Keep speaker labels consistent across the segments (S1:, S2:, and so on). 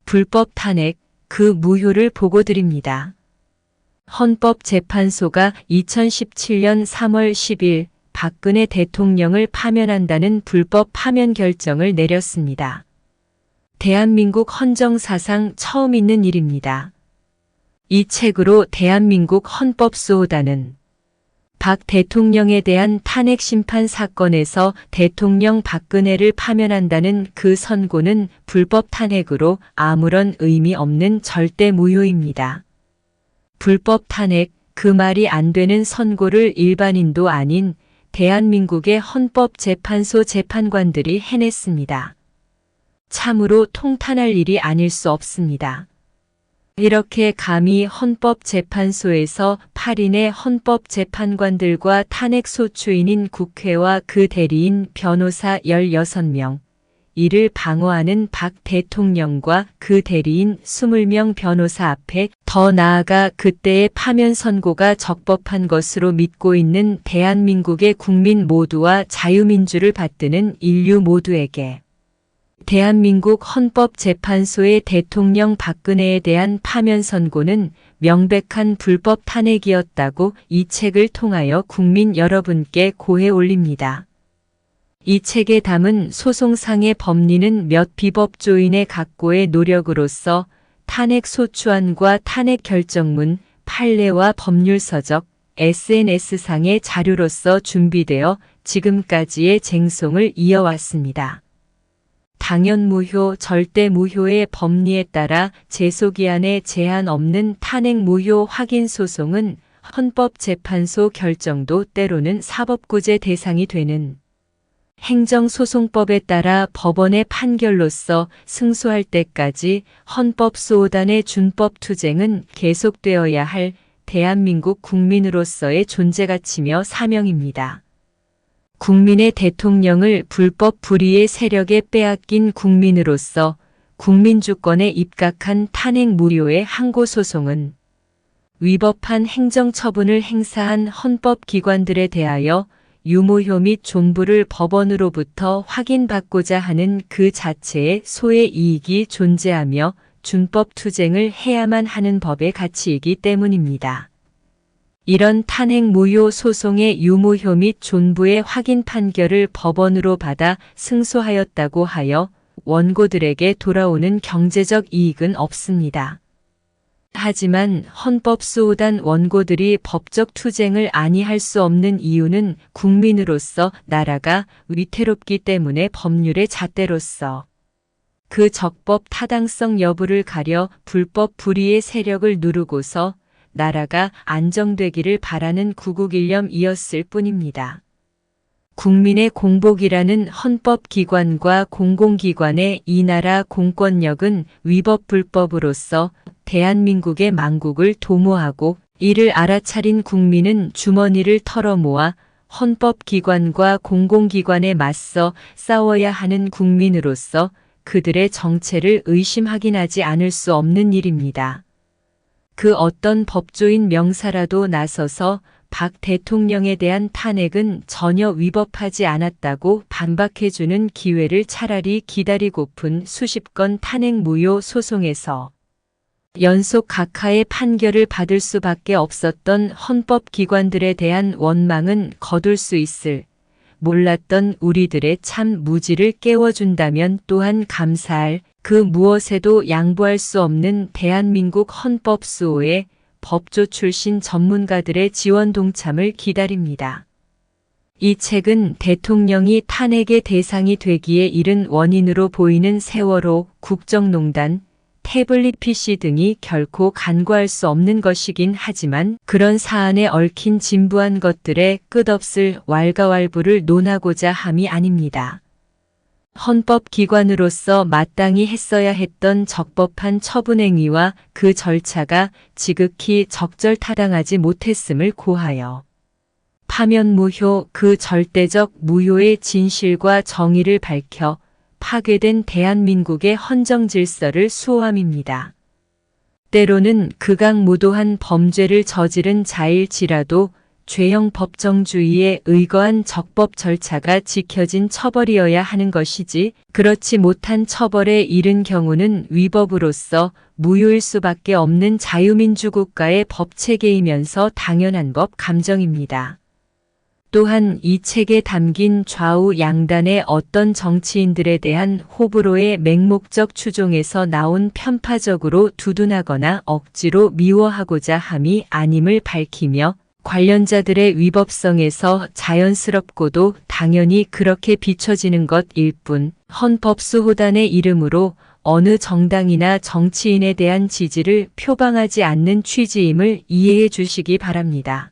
S1: 불법 탄핵, 그 무효를 보고드립니다. 헌법재판소가 2017년 3월 10일 박근혜 대통령을 파면한다는 불법 파면 결정을 내렸습니다. 대한민국 헌정사상 처음 있는 일입니다. 이 책으로 대한민국 헌법수호단은 박 대통령에 대한 탄핵 심판 사건에서 대통령 박근혜를 파면한다는 그 선고는 불법 탄핵으로 아무런 의미 없는 절대 무효입니다. 불법 탄핵, 그 말이 안 되는 선고를 일반인도 아닌 대한민국의 헌법재판소 재판관들이 해냈습니다. 참으로 통탄할 일이 아닐 수 없습니다. 이렇게 감히 헌법재판소에서 8인의 헌법재판관들과 탄핵소추인인 국회와 그 대리인 변호사 16명, 이를 방어하는 박 대통령과 그 대리인 20명 변호사 앞에 더 나아가 그때의 파면 선고가 적법한 것으로 믿고 있는 대한민국의 국민 모두와 자유민주를 받드는 인류 모두에게 대한민국 헌법재판소의 대통령 박근혜에 대한 파면 선고는 명백한 불법 탄핵이었다고 이 책을 통하여 국민 여러분께 고해 올립니다. 이 책에 담은 소송상의 법리는 몇 비법조인의 각고의 노력으로서 탄핵소추안과 탄핵결정문, 판례와 법률서적, SNS상의 자료로서 준비되어 지금까지의 쟁송을 이어왔습니다. 당연 무효, 절대 무효의 법리에 따라 제소기한에 제한 없는 탄핵 무효 확인 소송은 헌법재판소 결정도 때로는 사법구제 대상이 되는 행정소송법에 따라 법원의 판결로서 승소할 때까지 헌법수호단의 준법투쟁은 계속되어야 할 대한민국 국민으로서의 존재가치며 사명입니다. 국민의 대통령을 불법 불의의 세력에 빼앗긴 국민으로서 국민주권에 입각한 탄핵 무효의 항고소송은 위법한 행정처분을 행사한 헌법기관들에 대하여 유무효 및 존부를 법원으로부터 확인받고자 하는 그 자체의 소의 이익이 존재하며 준법투쟁을 해야만 하는 법의 가치이기 때문입니다. 이런 탄핵 무효 소송의 유무효 및 존부의 확인 판결을 법원으로 받아 승소하였다고 하여 원고들에게 돌아오는 경제적 이익은 없습니다. 하지만 헌법수호단 원고들이 법적 투쟁을 아니할 수 없는 이유는 국민으로서 나라가 위태롭기 때문에 법률의 잣대로서 그 적법 타당성 여부를 가려 불법 불의의 세력을 누르고서 나라가 안정되기를 바라는 구국일념이었을 뿐입니다. 국민의 공복이라는 헌법기관과 공공기관의 이 나라 공권력은 위법 불법으로서 대한민국의 망국을 도모하고 이를 알아차린 국민은 주머니를 털어모아 헌법기관과 공공기관에 맞서 싸워야 하는 국민으로서 그들의 정체를 의심하긴 않을 수 없는 일입니다. 그 어떤 법조인 명사라도 나서서 박 대통령에 대한 탄핵은 전혀 위법하지 않았다고 반박해주는 기회를 차라리 기다리고픈 수십 건 탄핵 무효 소송에서 연속 각하의 판결을 받을 수밖에 없었던 헌법기관들에 대한 원망은 거둘 수 있을 몰랐던 우리들의 참 무지를 깨워준다면 또한 감사할 그 무엇에도 양보할 수 없는 대한민국 헌법수호의 법조 출신 전문가들의 지원 동참을 기다립니다. 이 책은 대통령이 탄핵의 대상이 되기에 이른 원인으로 보이는 세월호, 국정농단, 태블릿 PC 등이 결코 간과할 수 없는 것이긴 하지만 그런 사안에 얽힌 진부한 것들의 끝없을 왈가왈부를 논하고자 함이 아닙니다. 헌법기관으로서 마땅히 했어야 했던 적법한 처분행위와 그 절차가 지극히 적절타당하지 못했음을 고하여 파면 무효, 그 절대적 무효의 진실과 정의를 밝혀 파괴된 대한민국의 헌정 질서를 수호함입니다. 때로는 극악무도한 범죄를 저지른 자일지라도 죄형 법정주의에 의거한 적법 절차가 지켜진 처벌이어야 하는 것이지 그렇지 못한 처벌에 이른 경우는 위법으로서 무효일 수밖에 없는 자유민주국가의 법체계이면서 당연한 법 감정입니다. 또한 이 책에 담긴 좌우 양단의 어떤 정치인들에 대한 호불호의 맹목적 추종에서 나온 편파적으로 두둔하거나 억지로 미워하고자 함이 아님을 밝히며 관련자들의 위법성에서 자연스럽고도 당연히 그렇게 비춰지는 것일 뿐 헌법수호단의 이름으로 어느 정당이나 정치인에 대한 지지를 표방하지 않는 취지임을 이해해 주시기 바랍니다.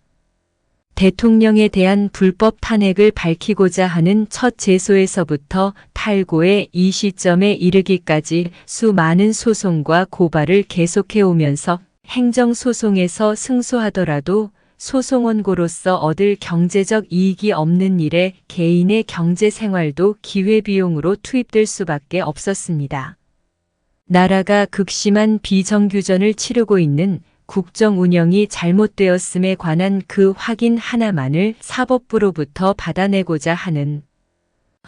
S1: 대통령에 대한 불법 탄핵을 밝히고자 하는 첫 제소에서부터 탈고의 이 시점에 이르기까지 수많은 소송과 고발을 계속해 오면서 행정소송에서 승소하더라도 소송원고로서 얻을 경제적 이익이 없는 일에 개인의 경제생활도 기회비용으로 투입될 수밖에 없었습니다. 나라가 극심한 비정규전을 치르고 있는 국정 운영이 잘못되었음에 관한 그 확인 하나만을 사법부로부터 받아내고자 하는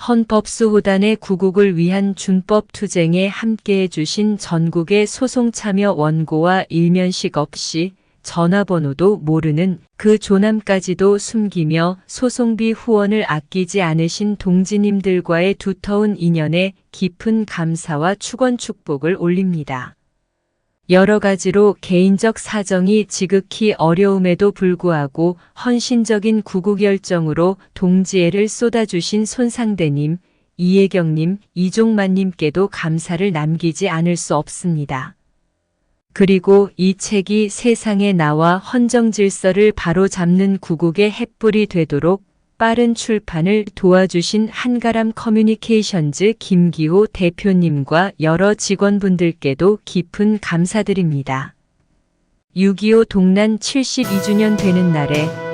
S1: 헌법수호단의 구국을 위한 준법투쟁에 함께해 주신 전국의 소송참여 원고와 일면식 없이 전화번호도 모르는 그 조남까지도 숨기며 소송비 후원을 아끼지 않으신 동지님들과의 두터운 인연에 깊은 감사와 축원 축복을 올립니다. 여러 가지로 개인적 사정이 지극히 어려움에도 불구하고 헌신적인 구국열정으로 동지애를 쏟아주신 손상대님, 이혜경님, 이종만님께도 감사를 남기지 않을 수 없습니다. 그리고 이 책이 세상에 나와 헌정질서를 바로잡는 구국의 횃불이 되도록 빠른 출판을 도와주신 한가람 커뮤니케이션즈 김기호 대표님과 여러 직원분들께도 깊은 감사드립니다. 6.25 동란 72주년 되는 날에